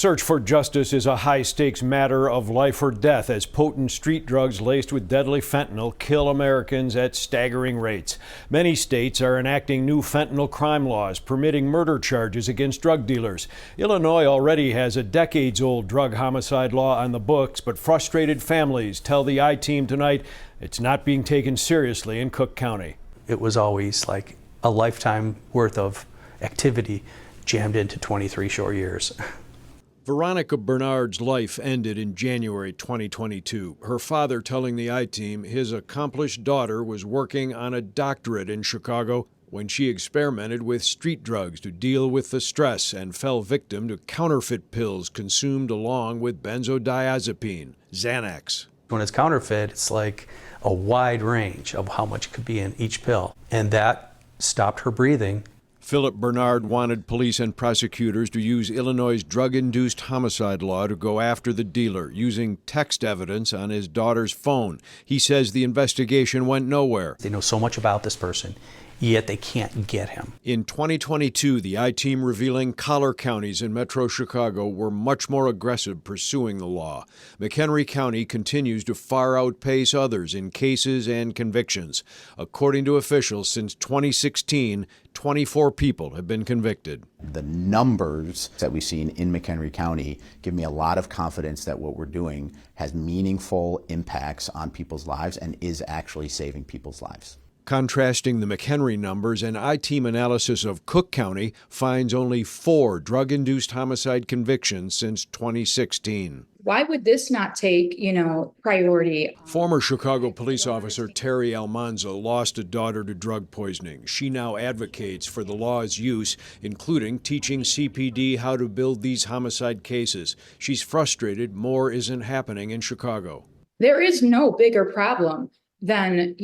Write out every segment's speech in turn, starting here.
Search for justice is a high-stakes matter of life or death as potent street drugs laced with deadly fentanyl kill Americans at staggering rates. Many states are enacting new fentanyl crime laws permitting murder charges against drug dealers. Illinois already has a decades-old drug homicide law on the books, but frustrated families tell the I-Team tonight it's not being taken seriously in Cook County. It was always like a lifetime worth of activity jammed into 23 short years. Veronica Bernard's life ended in January 2022. Her father telling the I-Team his accomplished daughter was working on a doctorate in Chicago when she experimented with street drugs to deal with the stress and fell victim to counterfeit pills consumed along with benzodiazepine, Xanax. When it's counterfeit, it's like a wide range of how much could be in each pill. And that stopped her breathing. Philip Bernard wanted police and prosecutors to use Illinois' drug-induced homicide law to go after the dealer, using text evidence on his daughter's phone. He says the investigation went nowhere. They know so much about this person, yet they can't get him. In 2022, the I-Team revealing collar counties in Metro Chicago were much more aggressive pursuing the law. McHenry County continues to far outpace others in cases and convictions. According to officials, since 2016, 24 people have been convicted. The numbers that we've seen in McHenry County give me a lot of confidence that what we're doing has meaningful impacts on people's lives and is actually saving people's lives. Contrasting the McHenry numbers, an I-Team analysis of Cook County finds only 4 drug-induced homicide convictions since 2016. Why would this not take, priority? Former Chicago police officer Terry Almanza lost a daughter to drug poisoning. She now advocates for the law's use, including teaching CPD how to build these homicide cases. She's frustrated more isn't happening in Chicago. There is no bigger problem than,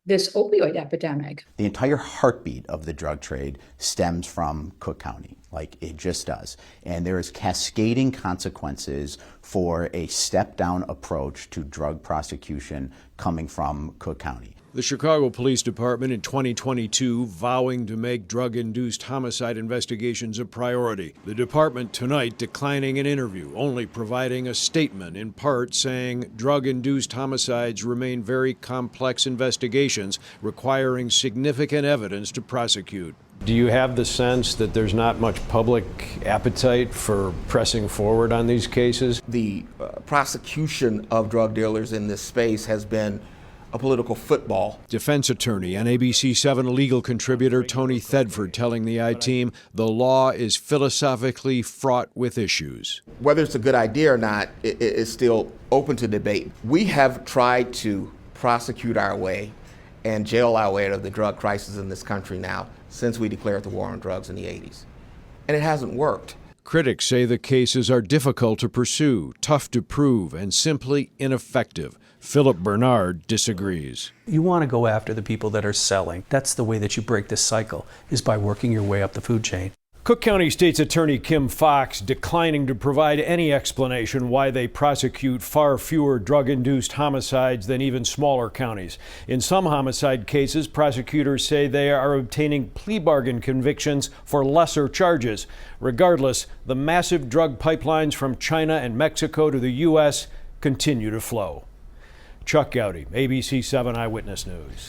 this opioid epidemic. The entire heartbeat of the drug trade stems from Cook County, like it just does. And there is cascading consequences for a step-down approach to drug prosecution coming from Cook County. The Chicago Police Department in 2022 vowing to make drug-induced homicide investigations a priority. The department tonight declining an interview, only providing a statement in part saying drug-induced homicides remain very complex investigations requiring significant evidence to prosecute. Do you have the sense that there's not much public appetite for pressing forward on these cases? The prosecution of drug dealers in this space has been a political football. Defense attorney and ABC 7 legal contributor Tony Thedford telling the I-Team the law is philosophically fraught with issues. Whether it's a good idea or not, it is still open to debate. We have tried to prosecute our way and jail our way out of the drug crisis in this country now since we declared the war on drugs in the 80s. And it hasn't worked. Critics say the cases are difficult to pursue, tough to prove, and simply ineffective. Philip Bernard disagrees. You want to go after the people that are selling. That's the way that you break this cycle, is by working your way up the food chain. Cook County State's Attorney Kim Fox declining to provide any explanation why they prosecute far fewer drug-induced homicides than even smaller counties. In some homicide cases, prosecutors say they are obtaining plea bargain convictions for lesser charges. Regardless, the massive drug pipelines from China and Mexico to the U.S. continue to flow. Chuck Gowdy, ABC 7 Eyewitness News.